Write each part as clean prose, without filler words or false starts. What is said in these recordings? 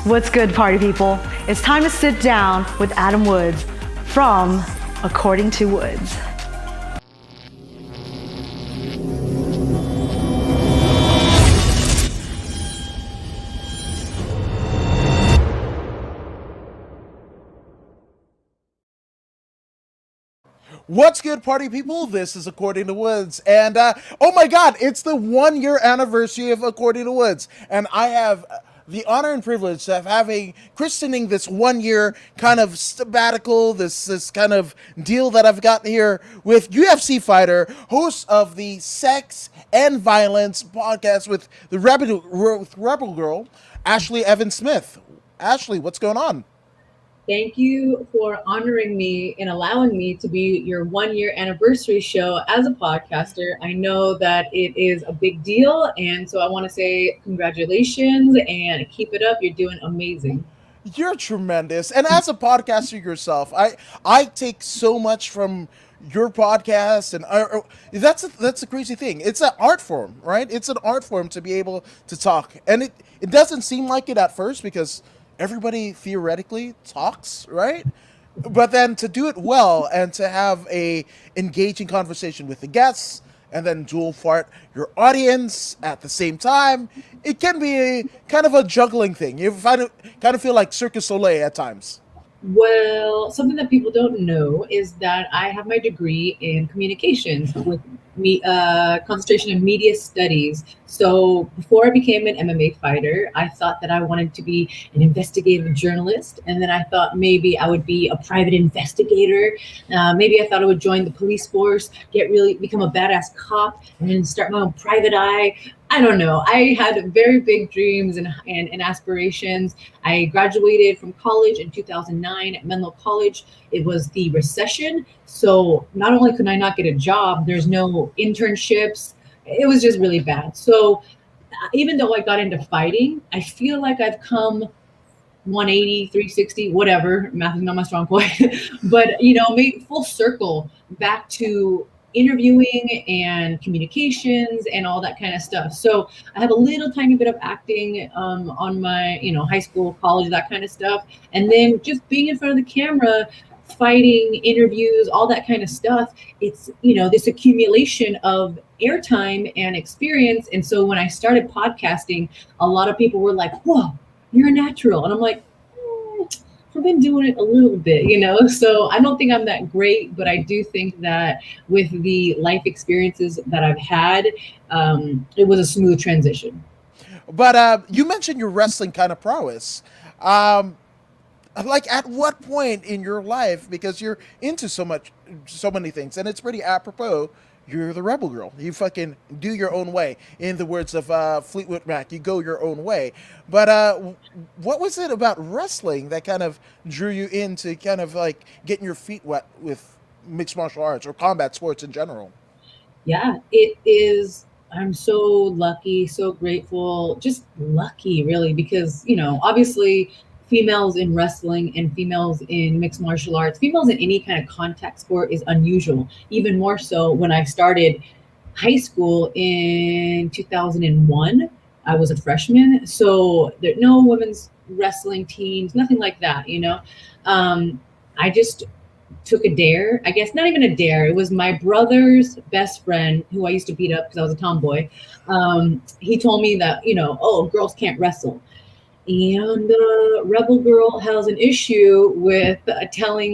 What's good, party people? It's time to sit down with Adam Woods from According to Woods. What's good, party people? This is According to Woods, and oh my god, it's the 1 year anniversary of According to Woods, and I have the honor and privilege of having christening this 1 year kind of sabbatical, this kind of deal that I've got here with UFC fighter, host of the Sex and Violence podcast with the Rebel Girl, Ashlee Evans Smith. Ashlee, what's going on? Thank you for honoring me and allowing me to be your 1 year anniversary show as a podcaster. I know that it is a big deal, and so I want to say congratulations and keep it up. You're doing amazing. You're tremendous. And as a podcaster yourself, I take so much from your podcast, and that's a crazy thing. It's an art form, right? It's an art form to be able to talk. And it doesn't seem like it at first because everybody theoretically talks, right? But then to do it well and to have a engaging conversation with the guests and then dual fart your audience at the same time, it can be a kind of a juggling thing. You kind of feel like Circus Soleil at times. Well, something that people don't know is that I have my degree in communications with concentration in media studies. So before I became an MMA fighter, I thought that I wanted to be an investigative journalist. And then I thought maybe I would be a private investigator. Maybe I thought I would join the police force, become a badass cop, and then start my own private eye. I don't know. I had very big dreams and aspirations. I graduated from college in 2009 at Menlo College. It was the recession. So not only could I not get a job, there's no internships. It was just really bad. So even though I got into fighting, I feel like I've come 180, 360, whatever. Math is not my strong point. But, made full circle back to interviewing and communications and all that kind of stuff. So I have a little tiny bit of acting on my, high school, college, that kind of stuff. And then just being in front of the camera, fighting, interviews, all that kind of stuff. It's, this accumulation of airtime and experience. And so when I started podcasting, a lot of people were like, whoa, you're a natural. And I'm like, I've been doing it a little bit, so I don't think I'm that great, but I do think that with the life experiences that I've had, it was a smooth transition. But you mentioned your wrestling kind of prowess. Like at what point in your life, because you're into so many things, and it's pretty apropos, you're the rebel girl. You fucking do your own way. In the words of Fleetwood Mac, you go your own way. But what was it about wrestling that kind of drew you into kind of like getting your feet wet with mixed martial arts or combat sports in general? Yeah, it is. I'm so lucky, so grateful, just lucky really, because, obviously females in wrestling and females in mixed martial arts, females in any kind of contact sport is unusual. Even more so when I started high school in 2001, I was a freshman. So there no women's wrestling teams, nothing like that, I just took a dare, I guess not even a dare. It was my brother's best friend who I used to beat up because I was a tomboy. He told me that, oh, girls can't wrestle. And the rebel girl has an issue with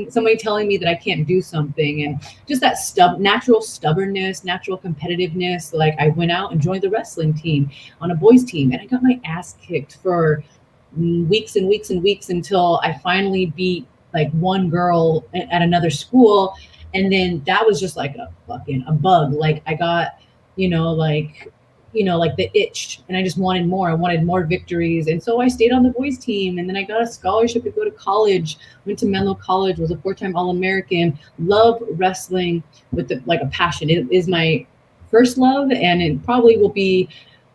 somebody telling me that I can't do something, and just that natural stubbornness, natural competitiveness. Like I went out and joined the wrestling team on a boys team, and I got my ass kicked for weeks and weeks and weeks until I finally beat like one girl at another school. And then that was just like a bug. Like I got, like the itch, and I just wanted more. I wanted more victories. And so I stayed on the boys team, and then I got a scholarship to go to college, went to Menlo College, was a 4-time All-American, love wrestling with a passion. It is my first love, and it probably will be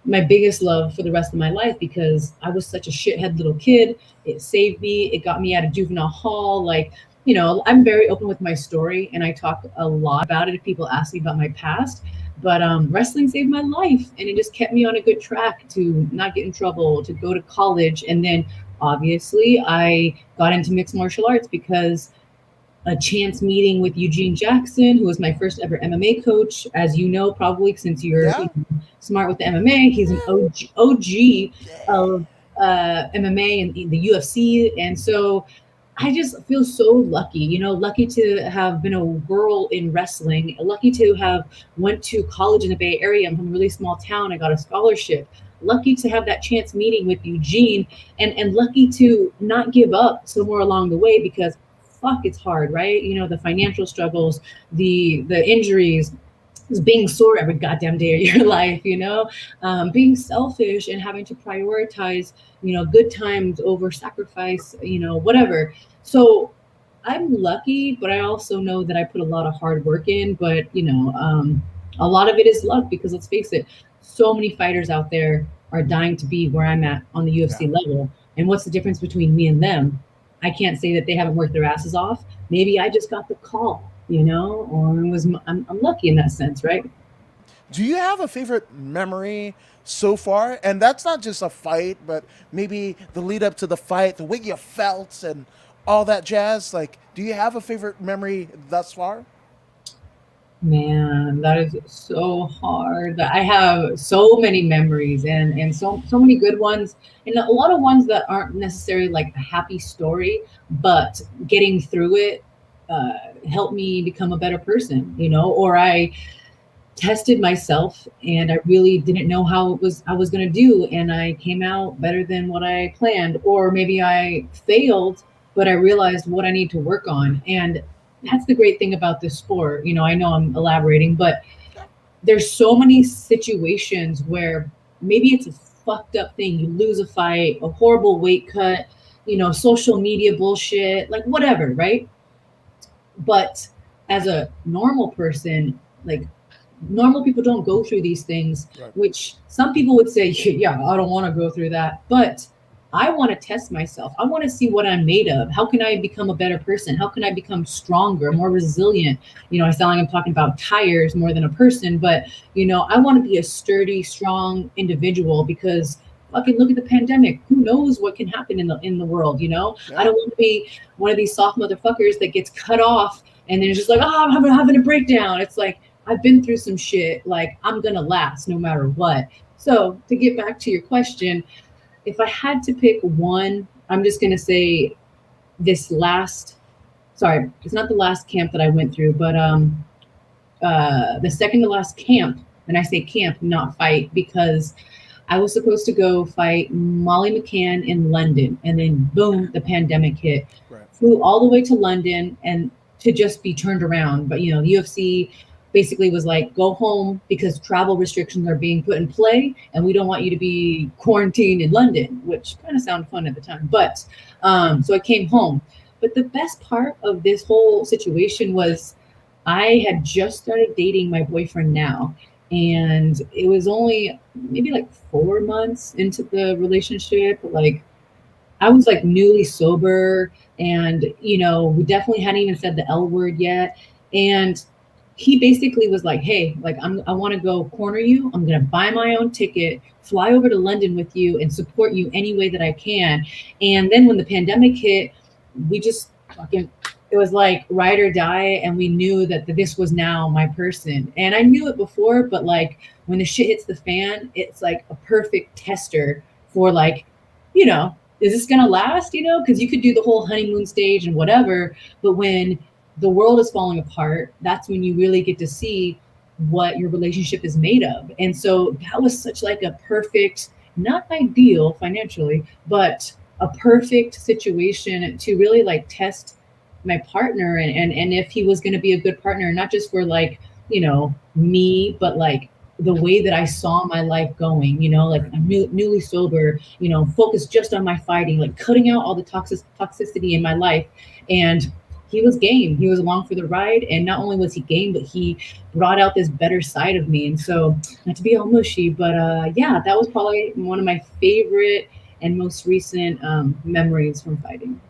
my biggest love for the rest of my life because I was such a shithead little kid. It saved me. It got me out of juvenile hall. I'm very open with my story, and I talk a lot about it if people ask me about my past. But wrestling saved my life, and it just kept me on a good track to not get in trouble, to go to college, and then obviously, I got into mixed martial arts because a chance meeting with Eugene Jackson, who was my first ever MMA coach. As you know, probably since you're Yeah. smart with the MMA, he's an OG Yeah. of MMA and the UFC. And so I just feel so lucky, lucky to have been a girl in wrestling, lucky to have went to college in the Bay Area. I'm from a really small town. I got a scholarship. Lucky to have that chance meeting with Eugene, and lucky to not give up somewhere along the way because fuck, it's hard, right? The financial struggles, the injuries, being sore every goddamn day of your life, being selfish and having to prioritize, good times over sacrifice, whatever. So I'm lucky, but I also know that I put a lot of hard work in. But a lot of it is luck because let's face it, so many fighters out there are dying to be where I'm at on the UFC Yeah. level. And what's the difference between me and them? I can't say that they haven't worked their asses off. Maybe I just got the call, or I'm lucky in that sense, right? Do you have a favorite memory so far? And that's not just a fight, but maybe the lead up to the fight, the way you felt, and all that jazz. Like, do you have a favorite memory thus far? Man, that is so hard. I have so many memories and so many good ones, and a lot of ones that aren't necessarily like a happy story, but getting through it uh, helped me become a better person, or I tested myself and I really didn't know how I was going to do, and I came out better than what I planned, or maybe I failed but I realized what I need to work on. And that's the great thing about this sport. I know I'm elaborating, but there's so many situations where maybe it's a fucked up thing. You lose a fight, a horrible weight cut, social media bullshit, like whatever, right? But as a normal person, like normal people don't go through these things, Right. which some people would say, yeah, I don't want to go through that. But I want to test myself. I want to see what I'm made of. How can I become a better person? How can I become stronger, more resilient? I sound like I'm talking about tires more than a person, but I want to be a sturdy, strong individual because fucking look at the pandemic. Who knows what can happen in the world, I Yeah. don't want to be one of these soft motherfuckers that gets cut off and then it's just like, oh, I'm having a breakdown. It's like I've been through some shit. Like I'm gonna last no matter what. So to get back to your question, if I had to pick one, I'm just gonna say this last. Sorry, it's not the last camp that I went through, but the second to last camp. And I say camp, not fight, because I was supposed to go fight Molly McCann in London, and then boom, the pandemic hit. Right. Flew all the way to London and to just be turned around. But the UFC basically was like, go home because travel restrictions are being put in play, and we don't want you to be quarantined in London, which kind of sounded fun at the time. But so I came home. But the best part of this whole situation was I had just started dating my boyfriend now, and it was only maybe like 4 months into the relationship. Like I was like newly sober, and we definitely hadn't even said the L word yet. And he basically was like, "Hey, like I want to go corner you. I'm gonna buy my own ticket, fly over to London with you, and support you any way that I can." And then when the pandemic hit, we just fucking it was like ride or die, and we knew that this was now my person. And I knew it before, but like when the shit hits the fan, it's like a perfect tester for like, is this gonna last? Because you could do the whole honeymoon stage and whatever, but when the world is falling apart, that's when you really get to see what your relationship is made of. And so that was such like a perfect, not ideal financially, but a perfect situation to really like test my partner, and if he was going to be a good partner, not just for like, me, but like the way that I saw my life going, like Right. I'm newly sober, focused just on my fighting, like cutting out all the toxicity in my life. And he was game. He was along for the ride. And not only was he game, but he brought out this better side of me. And so, not to be all mushy, but yeah, that was probably one of my favorite and most recent memories from fighting.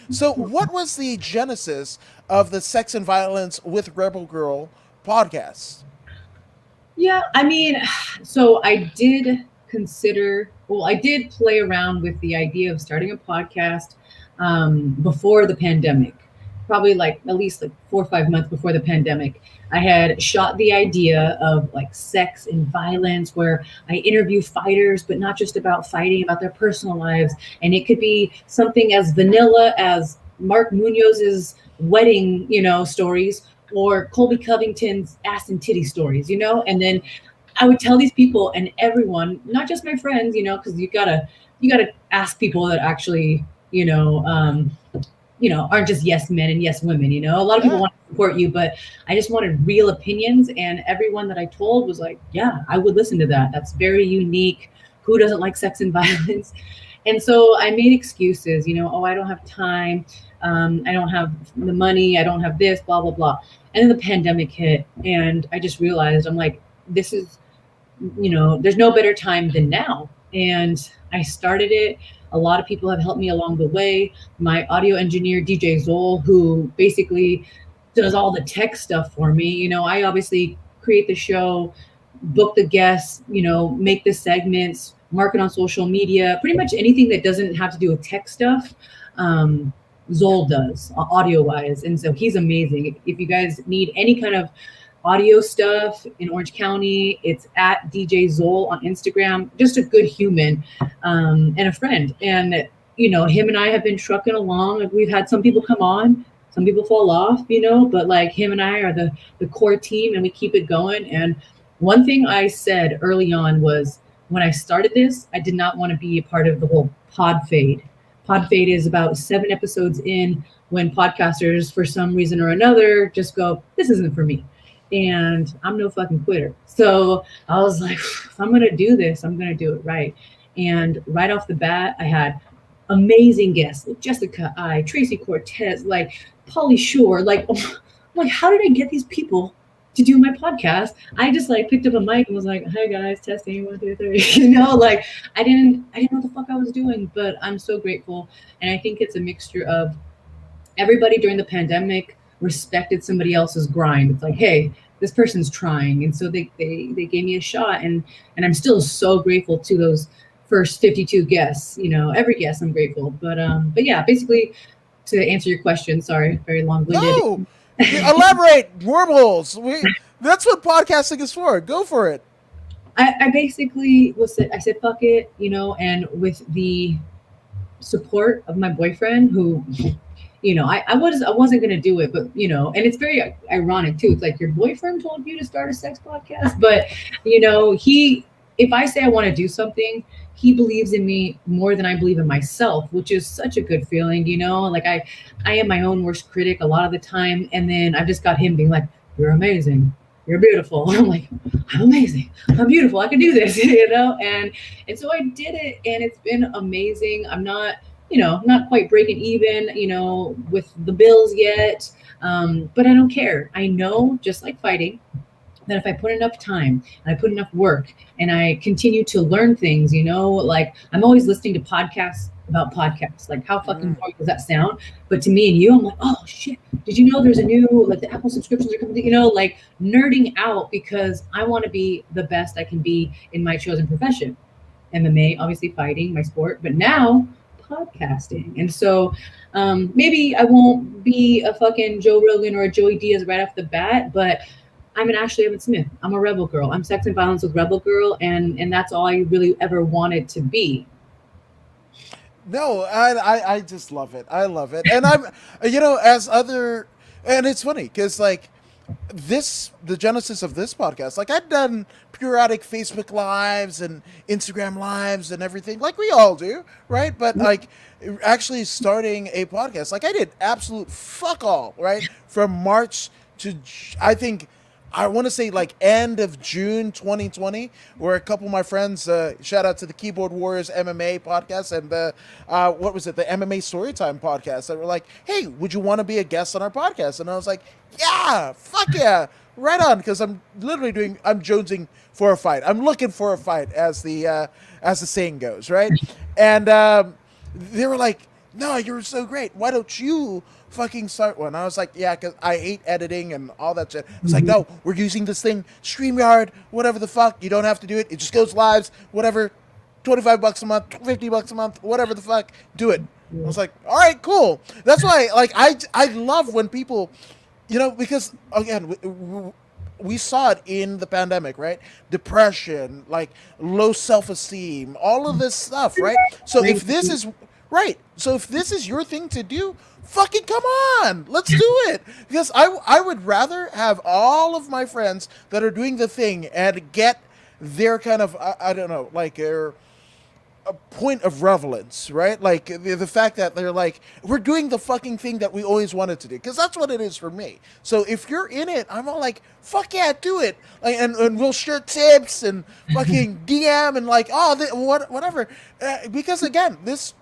So, what was the genesis of the Sex and Violence with Rebel Girl podcast? Yeah, I mean, so I did consider, well, I did play around with the idea of starting a podcast before the pandemic, probably like at least like 4 or 5 months before the pandemic. I had shot the idea of like sex and violence, where I interview fighters, but not just about fighting, about their personal lives. And it could be something as vanilla as Mark Munoz's wedding, stories, or Colby Covington's ass and titty stories, and then I would tell these people and everyone, not just my friends, because you gotta ask people that actually, aren't just yes men and yes women. A lot of people Yeah. want to support you, but I just wanted real opinions, and everyone that I told was like, yeah, I would listen to that. That's very unique. Who doesn't like sex and violence? And so I made excuses, oh, I don't have time. I don't have the money. I don't have this, blah, blah, blah. And then the pandemic hit, and I just realized, I'm like, this is, there's no better time than now. And I started it. A lot of people have helped me along the way. My audio engineer, DJ Zoll, who basically does all the tech stuff for me. I obviously create the show, book the guests, make the segments, market on social media, pretty much anything that doesn't have to do with tech stuff. Zoll does audio wise. And so he's amazing. If you guys need any kind of audio stuff in Orange County, it's at DJ Zoll on Instagram. Just a good human and a friend. And, him and I have been trucking along. We've had some people come on, some people fall off, but like him and I are the core team, and we keep it going. And one thing I said early on was, when I started this, I did not want to be a part of the whole pod fade. Pod fade is about 7 episodes in, when podcasters, for some reason or another, just go, this isn't for me. And I'm no fucking quitter. So I was like, if I'm going to do this, I'm going to do it right. And right off the bat, I had amazing guests, like Jessica I, Tracy Cortez, like Polly Shore. Like, how did I get these people to do my podcast? I just like picked up a mic and was like, "Hi guys, testing 1, 2, 3." Like I didn't know what the fuck I was doing, but I'm so grateful. And I think it's a mixture of everybody during the pandemic respected somebody else's grind. It's like, hey, this person's trying, and so they gave me a shot, and I'm still so grateful to those first 52 guests. Every guest I'm grateful, but yeah, basically to answer your question, sorry, very long-winded. No, elaborate. Wormholes. That's what podcasting is for. Go for it. I basically I said fuck it, and with the support of my boyfriend, who I wasn't gonna do it, but and it's very ironic too. It's like, your boyfriend told you to start a sex podcast, but he, if I say I want to do something, he believes in me more than I believe in myself, which is such a good feeling. Like I am my own worst critic a lot of the time, and then I've just got him being like, you're amazing, you're beautiful. And I'm like, I'm amazing, I'm beautiful, I can do this. And so I did it, and it's been amazing. I'm not not quite breaking even, with the bills yet. But I don't care. I know, just like fighting, that if I put enough time and I put enough work and I continue to learn things, like I'm always listening to podcasts about podcasts. Like, how fucking boring does that sound? But to me and you, I'm like, oh shit, did you know there's a new, like, the Apple subscriptions are coming, like nerding out, because I want to be the best I can be in my chosen profession. MMA, obviously fighting, my sport, but now podcasting. And so maybe I won't be a fucking Joe Rogan or a Joey Diaz right off the bat, but I'm an Ashlee Evans Smith. I'm a rebel girl. I'm sex and violence with rebel girl, and that's all I really ever wanted to be. No, I just love it. I love it. And I'm, as other, and it's funny because like the genesis of this podcast, like I'd done periodic Facebook lives and Instagram lives and everything, like we all do, right? But like actually starting a podcast, like I did absolute fuck all, right? From March to, I think, I want to say like end of June 2020, where a couple of my friends, shout out to the Keyboard Warriors MMA podcast and the, what was it, the MMA Storytime podcast, that were like, hey, would you want to be a guest on our podcast? And I was like, yeah, fuck yeah, right on, because I'm literally I'm jonesing for a fight. I'm looking for a fight, as the saying goes, right? And they were like, no, you're so great. Why don't you fucking start one? I was like, yeah, because I hate editing and all that shit. It's like, Mhm. no, we're using this thing, StreamYard, whatever the fuck. You don't have to do it. It just goes lives, whatever. $25 a month, $50 a month, whatever the fuck. Do it. I was like, all right, cool. That's why, like, I love when people, because again, we saw it in the pandemic, right? Depression, like low self esteem, all of this stuff, right? So if this is right, so if this is your thing to do, fucking come on, let's do it. Because I would rather have all of my friends that are doing the thing and get their kind of I don't know, like their a point of relevance, right? Like the fact that they're like, we're doing the fucking thing that we always wanted to do, because that's what it is for me. So if you're in it, I'm all like, fuck yeah, do it. Like, and we'll share tips and fucking DM and like, oh, whatever. Because again, this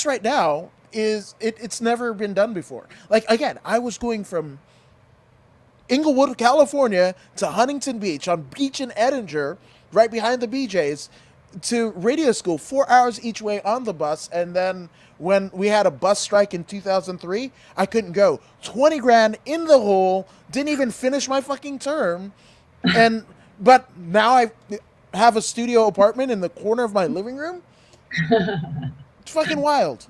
right now it's never been done before. Like again, I was going from Inglewood, California to Huntington Beach on beach in Edinger, right behind the BJ's, to radio school, 4 hours each way on the bus. And then when we had a bus strike in 2003, I couldn't go. 20 grand in the hole, didn't even finish my fucking term. But now I have a studio apartment in the corner of my living room. It's fucking wild.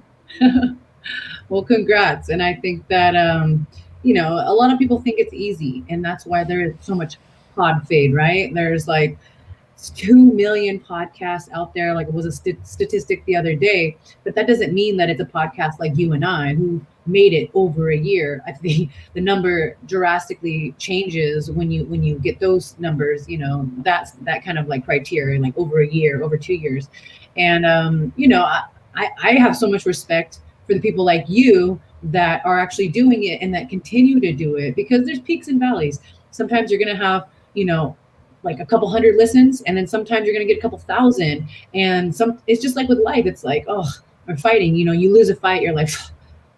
Well, congrats. And I think that, a lot of people think it's easy, and that's why there is so much pod fade, right? There's like 2 million podcasts out there. Like it was a statistic the other day, but that doesn't mean that it's a podcast like you and I who made it over a year. I think the number drastically changes when you get those numbers. That's that kind of like criteria, like over a year, over 2 years. And I have so much respect for the people like you that are actually doing it and that continue to do it, because there's peaks and valleys. Sometimes you're going to have, like a couple hundred listens, and then sometimes you're going to get a couple thousand. And it's just like with life. It's like, oh, or fighting, you lose a fight. You're like,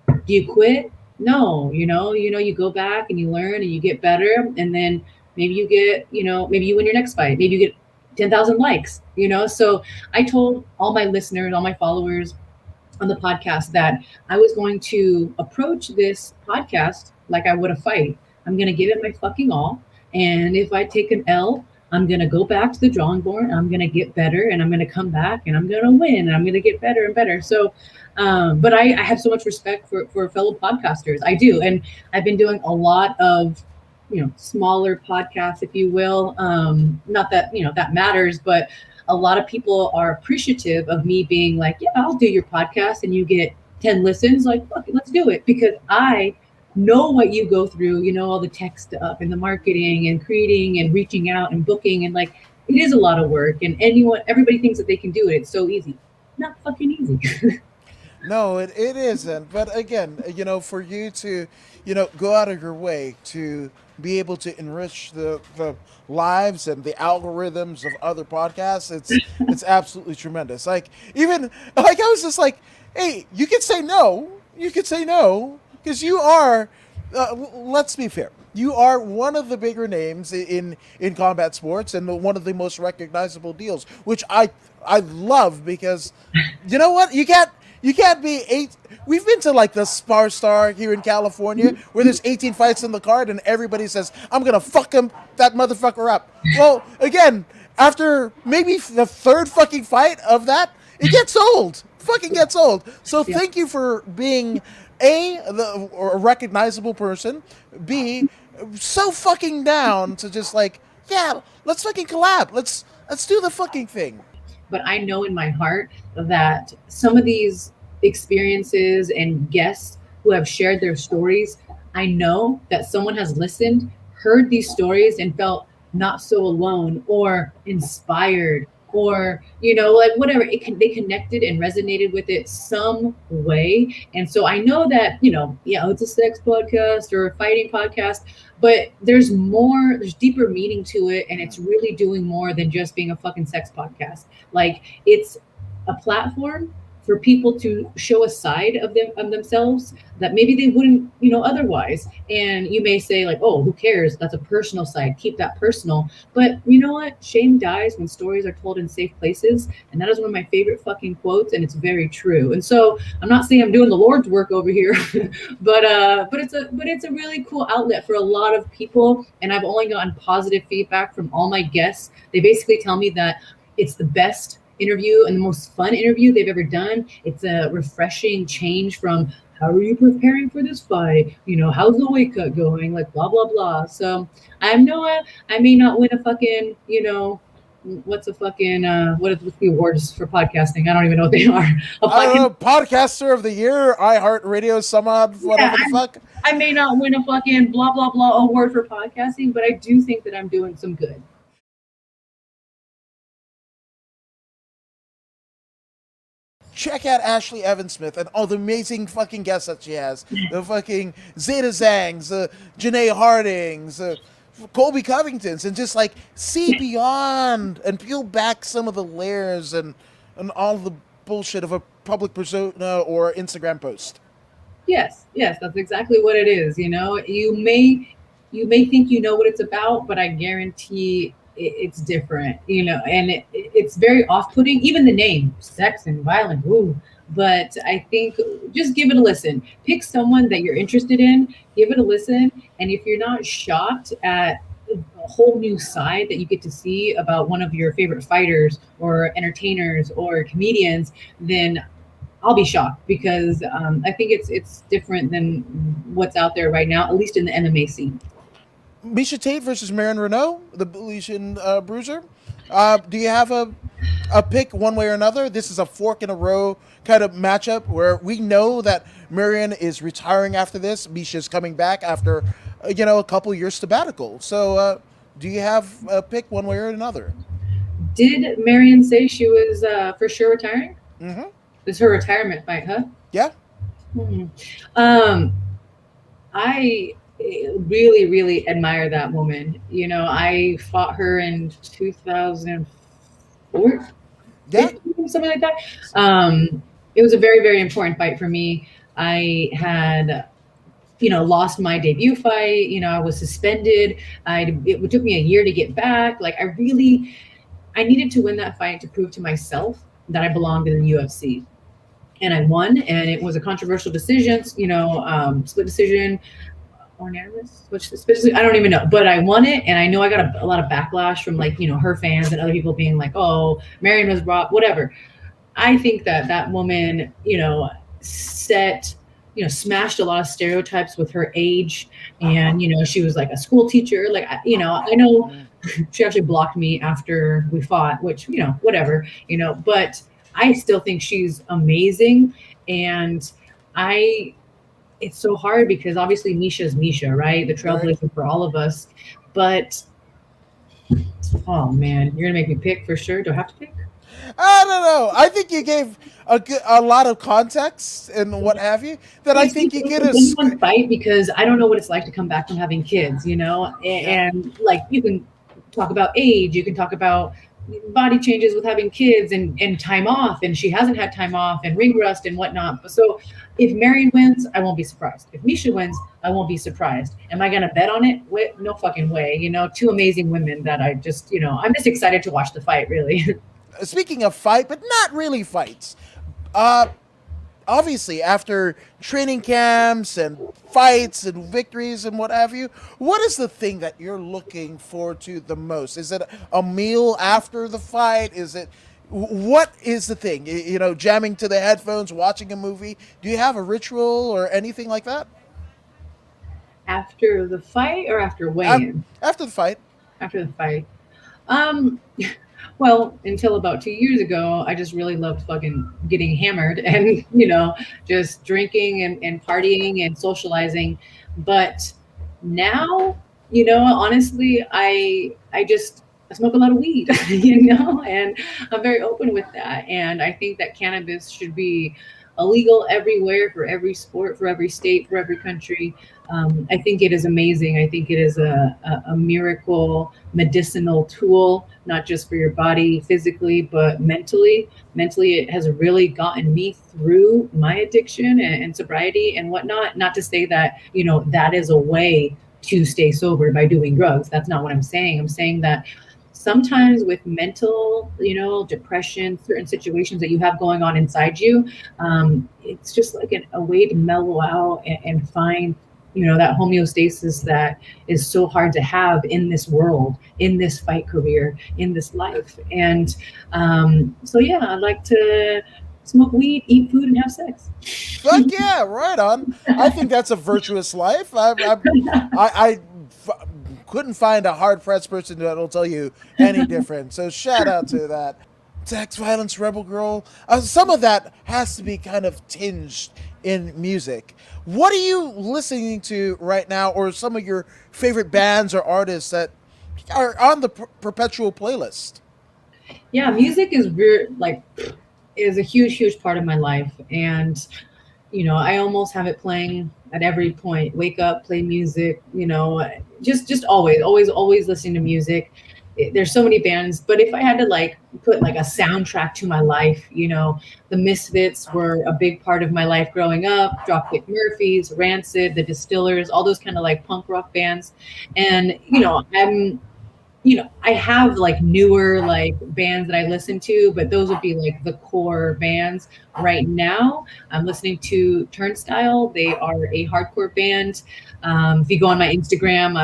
do you quit? No, you go back and you learn and you get better. And then maybe you get, maybe you win your next fight. Maybe you get 10,000 likes, So I told all my listeners, all my followers on the podcast that I was going to approach this podcast like I would a fight. I'm going to give it my fucking all. And if I take an L, I'm going to go back to the drawing board. I'm going to get better, and I'm going to come back, and I'm going to win, and I'm going to get better and better. So, but I have so much respect for fellow podcasters. I do. And I've been doing a lot of, smaller podcasts, if you will. Not that, that matters, but a lot of people are appreciative of me being like, yeah, I'll do your podcast, and you get 10 listens. Like, fuck it, let's do it. Because I know what you go through, all the tech stuff and the marketing and creating and reaching out and booking. And like, it is a lot of work, and everybody thinks that they can do it. It's so easy. Not fucking easy. No, it isn't. But again, for you to, go out of your way to be able to enrich the lives and the algorithms of other podcasts, it's absolutely tremendous. Like even like I was just like, hey, you could say no. You could say no, because you are. Let's be fair. You are one of the bigger names in combat sports and one of the most recognizable deals, which I love, because you know what, you can't be eight. We've been to like the Spar Star here in California where there's 18 fights in the card and everybody says, I'm going to fuck that motherfucker up. Well, again, after maybe the third fucking fight of that, it gets old. Fucking gets old. So thank you for being a recognizable person, B, so fucking down to just like, yeah, let's fucking collab. Let's do the fucking thing. But I know in my heart that some of these experiences and guests who have shared their stories, I know that someone has listened, heard these stories, and felt not so alone or inspired, or like whatever, they connected and resonated with it some way. And so I know that it's a sex podcast or a fighting podcast, but there's deeper meaning to it, and it's really doing more than just being a fucking sex podcast. Like, it's a platform for people to show a side of themselves that maybe they wouldn't, otherwise. And you may say like, oh, who cares? That's a personal side. Keep that personal. But you know what? Shame dies when stories are told in safe places. And that is one of my favorite fucking quotes, and it's very true. And so I'm not saying I'm doing the Lord's work over here, but it's a really cool outlet for a lot of people. And I've only gotten positive feedback from all my guests. They basically tell me that it's the best interview and the most fun interview they've ever done. It's a refreshing change from how are you preparing for this fight? How's the weight cut going? Like blah blah blah. So I know I may not win a fucking, what's a fucking what's the awards for podcasting? I don't even know what they are. I don't know, podcaster of the year, iHeartRadio, somehow, whatever the fuck. I may not win a fucking blah blah blah award for podcasting, but I do think that I'm doing some good. Check out Ashlee Evans Smith and all the amazing fucking guests that she has. The fucking Zeta Zangs, Janae Hardings, Colby Covingtons, and just like see beyond and peel back some of the layers and all the bullshit of a public persona or Instagram post. Yes, that's exactly what it is. You may think you know what it's about, but I guarantee it's different. And it's very off-putting. Even the name, sex and violence. Ooh. But I think just give it a listen. Pick someone that you're interested in. Give it a listen, and if you're not shocked at a whole new side that you get to see about one of your favorite fighters or entertainers or comedians, then I'll be shocked, because I think it's different than what's out there right now, at least in the MMA scene. Misha Tate versus Marion Renault, the Belizean bruiser. Do you have a pick one way or another? This is a fork in a row kind of matchup where we know that Marion is retiring after this. Misha's coming back after, a couple years sabbatical. So do you have a pick one way or another? Did Marion say she was for sure retiring? Mm-hmm. This is her retirement fight, huh? Yeah. Mm-hmm. I really, really admire that woman. I fought her in 2004, something like that. It was a very, very important fight for me. I had, lost my debut fight. I was suspended. It took me a year to get back. Like I needed to win that fight to prove to myself that I belonged in the UFC. And I won, and it was a controversial decision, split decision. Unanimous, which especially I don't even know, but I won it, and I know I got a lot of backlash from her fans and other people being like, "Oh, Marion was brought," whatever. I think that woman, smashed a lot of stereotypes with her age, and she was like a school teacher. Like I know she actually blocked me after we fought, which whatever, but I still think she's amazing, and it's so hard because obviously Misha's Misha, right? The trailblazer for all of us. But, oh man, you're going to make me pick for sure. Do I have to pick? I don't know. I think you gave a lot of context and what have you that I think you get a fight, because I don't know what it's like to come back from having kids, and like you can talk about age, you can talk about body changes with having kids and time off, and she hasn't had time off and ring rust and whatnot. So if Marion wins, I won't be surprised. If Misha wins, I won't be surprised. Am I gonna bet on it? No fucking way. Two amazing women that I just, I'm just excited to watch the fight, really. Speaking of fight, but not really fights. Obviously, after training camps and fights and victories and what have you, what is the thing that you're looking forward to the most? Is it a meal after the fight? What is the thing? Jamming to the headphones, watching a movie? Do you have a ritual or anything like that? After the fight or after weigh-in? After the fight. After the fight. Well, until about 2 years ago, I just really loved fucking getting hammered and, just drinking and partying and socializing. But now, honestly, I smoke a lot of weed, and I'm very open with that. And I think that cannabis should be illegal everywhere, for every sport, for every state, for every country. I think it is amazing. I think it is a miracle medicinal tool, not just for your body physically, but mentally. Mentally, it has really gotten me through my addiction and sobriety and whatnot. Not to say that, that is a way to stay sober by doing drugs. That's not what I'm saying. I'm saying that sometimes with mental, depression, certain situations that you have going on inside you, it's just like a way to mellow out and find, that homeostasis that is so hard to have in this world, in this fight career, in this life. And so, yeah, I like to smoke weed, eat food, and have sex. Fuck yeah, right on. I think that's a virtuous life. I couldn't find a hard pressed person that'll tell you any different. So shout out to that. Sex, violence, rebel girl. Some of that has to be kind of tinged in music. What are you listening to right now, or some of your favorite bands or artists that are on the perpetual playlist? Yeah, music is is a huge part of my life, and I almost have it playing at every point. Wake up, play music, just always listening to music. There's so many bands, but if I had to put a soundtrack to my life, the Misfits were a big part of my life growing up. Dropkick Murphys, Rancid, the Distillers, all those kind of punk rock bands. And I have newer bands that I listen to, but those would be the core bands. Right now, I'm listening to Turnstile. They are a hardcore band. If you go on my Instagram,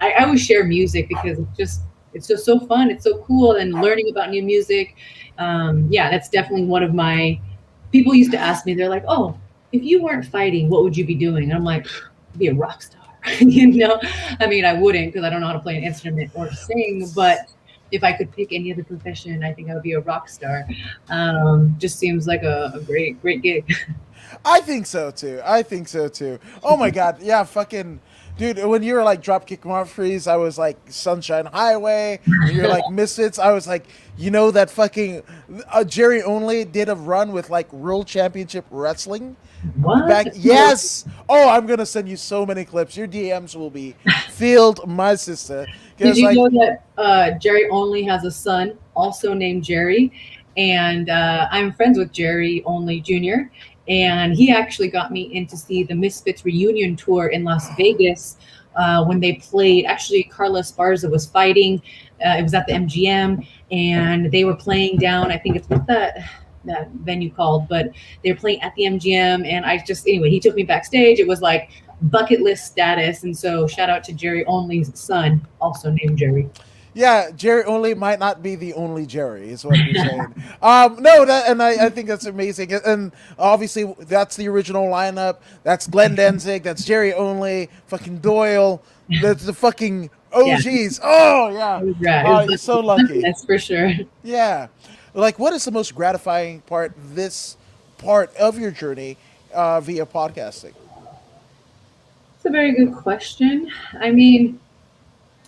I always share music because it's just so fun. It's so cool, and learning about new music. Yeah, that's definitely one of my. People used to ask me, they're like, "Oh, if you weren't fighting, what would you be doing?" And I'm like, "Be a rock star." I mean, I wouldn't, because I don't know how to play an instrument or sing, but if I could pick any other profession, I think I would be a rock star. Just seems like a great gig. I think so too. Oh my god, yeah, fucking dude. When you were Dropkick Murphys, I was like Sunshine Highway. When you're Misfits, I was like, that fucking Jerry Only did a run with World Championship Wrestling. What? Yes. Oh, I'm gonna send you so many clips. Your DMs will be filled, my sister. Did you know that Jerry Only has a son also named Jerry? And I'm friends with Jerry Only Jr. And he actually got me in to see the Misfits reunion tour in Las Vegas when they played. Actually, Carla Esparza was fighting. It was at the MGM, and they were playing down. I think it's what that venue called, but they were playing at the MGM. And anyway, he took me backstage. It was bucket list status. And so shout out to Jerry Only's son, also named Jerry. Yeah, Jerry Only might not be the only Jerry, is what you're saying. No, I think that's amazing. And obviously, that's the original lineup. That's Glenn Danzig. That's Jerry Only. Fucking Doyle. That's the fucking OGs. Yeah. Oh, yeah. Oh, you're so lucky. That's for sure. Yeah. What is the most gratifying this part of your journey via podcasting? It's a very good question. I mean,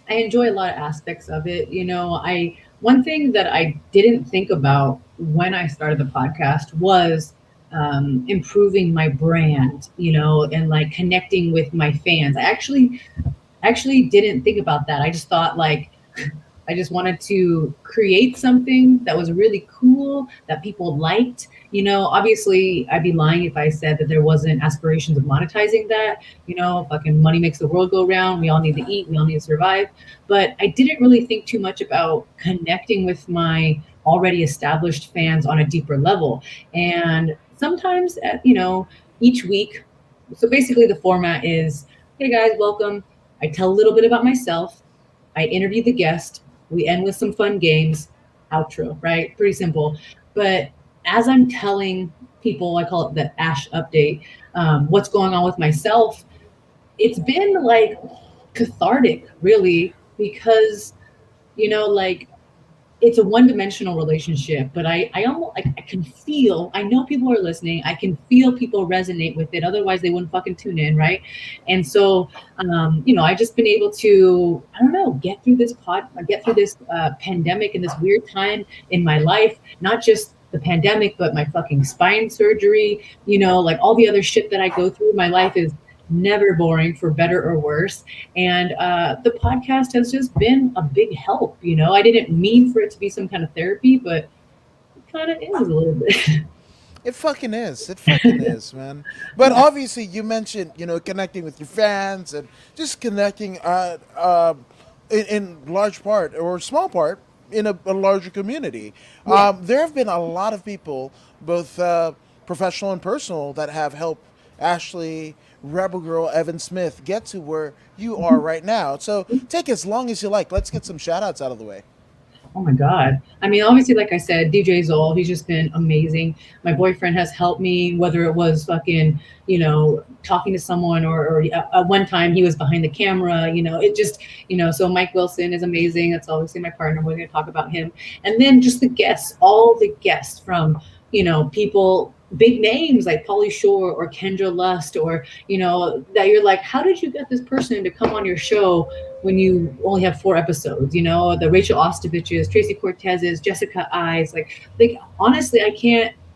I enjoy a lot of aspects of it. One thing that I didn't think about when I started the podcast was improving my brand, and connecting with my fans. I actually didn't think about that. I just thought I just wanted to create something that was really cool, that people liked. Obviously, I'd be lying if I said that there wasn't aspirations of monetizing that. Fucking money makes the world go round. We all need to eat. We all need to survive. But I didn't really think too much about connecting with my already established fans on a deeper level. And sometimes, each week, so basically the format is, hey guys, welcome. I tell a little bit about myself. I interview the guest. We end with some fun games, outro, right? Pretty simple. But as I'm telling people, I call it the Ash update, what's going on with myself, it's been cathartic, really, because, it's a one-dimensional relationship, but I almost I can feel, I know people are listening. I can feel people resonate with it. Otherwise they wouldn't fucking tune in. Right. And so, I've just been able to, I don't know, get through this pandemic and this weird time in my life, not just the pandemic, but my fucking spine surgery, all the other shit that I go through. My life is never boring, for better or worse. And the podcast has just been a big help. I didn't mean for it to be some kind of therapy, but it kind of is a little bit. It fucking is. It fucking is, man. But obviously, you mentioned, connecting with your fans and just connecting in large part or small part in a larger community. Yeah. There have been a lot of people, both professional and personal, that have helped Ashlee Rebel Girl Evans Smith get to where you are right now. So take as long as you like. Let's get some shout outs out of the way. Oh my God. I mean, obviously, like I said, DJ Zoll, he's just been amazing. My boyfriend has helped me, whether it was fucking, talking to someone or at one time he was behind the camera, it just, so Mike Wilson is amazing. That's obviously my partner. We're going to talk about him. And then just the guests, all the guests from, people, big names like Pauly Shore or Kendra Lust, or, that you're like, how did you get this person to come on your show when you only have 4 episodes? The Rachel Ostoviches, Tracy Cortez's, Jessica Eyes, like honestly,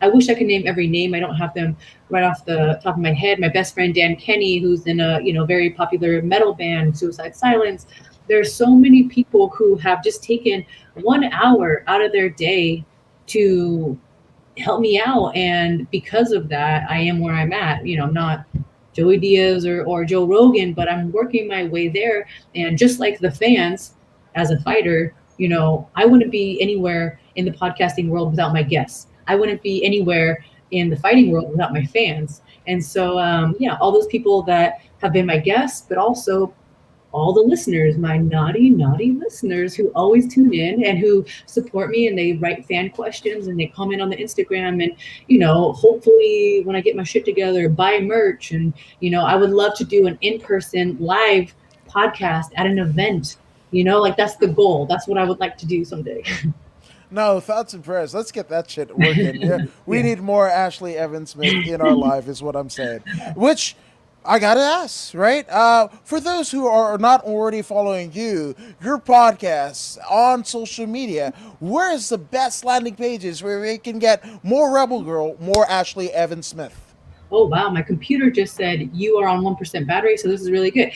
I wish I could name every name. I don't have them right off the top of my head. My best friend Dan Kenny, who's in a very popular metal band, Suicide Silence. There's so many people who have just taken 1 hour out of their day to help me out, and because of that, I am where I'm at. I'm not Joey Diaz or Joe Rogan, but I'm working my way there. And just like the fans, as a fighter, I wouldn't be anywhere in the podcasting world without my guests. I wouldn't be anywhere in the fighting world without my fans. And so, all those people that have been my guests, but also all the listeners, my naughty listeners who always tune in and who support me, and they write fan questions and they comment on the Instagram, and hopefully when I get my shit together, buy merch. And I would love to do an in-person live podcast at an event. Like that's the goal. That's what I would like to do someday. No, thoughts and prayers. Let's get that shit working. Yeah, we need more Ashlee Evans Smith in our life, is what I'm saying. Which I gotta ask, right? For those who are not already following your podcasts on social media, where is the best landing pages where we can get more Rebel Girl, more Ashlee Evans Smith? Oh, wow. My computer just said you are on 1% battery. So this is really good.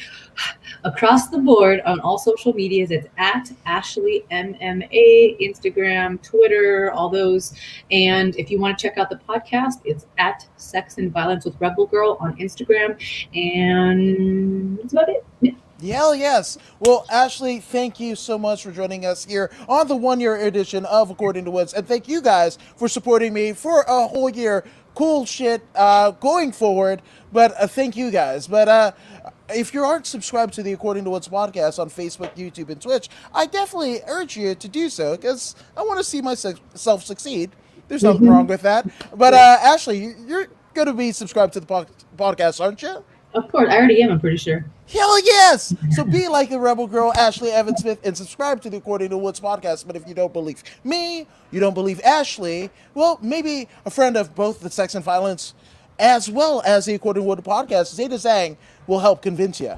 Across the board on all social medias, it's at Ashlee MMA, Instagram, Twitter, all those. And if you want to check out the podcast, it's at Sex and Violence with Rebel Girl on Instagram. And that's about it. Yeah. Hell yes. Well, Ashlee, thank you so much for joining us here on the 1-year edition of According to Woods. And thank you guys for supporting me for a whole year. Cool shit going forward. But thank you guys. But if you aren't subscribed to the According to Woods podcast on Facebook, YouTube, and Twitch, I definitely urge you to do so, because I want to see myself succeed. There's nothing wrong with that. But Ashlee, you're going to be subscribed to the podcast, aren't you? Of course. I already am, I'm pretty sure. Hell yes! So be like the Rebel Girl, Ashlee Evans Smith, and subscribe to the According to Woods podcast. But if you don't believe me, you don't believe Ashlee, well, maybe a friend of both the Sex and Violence as well as the According to Woods podcast, Zeta Zhang, will help convince you.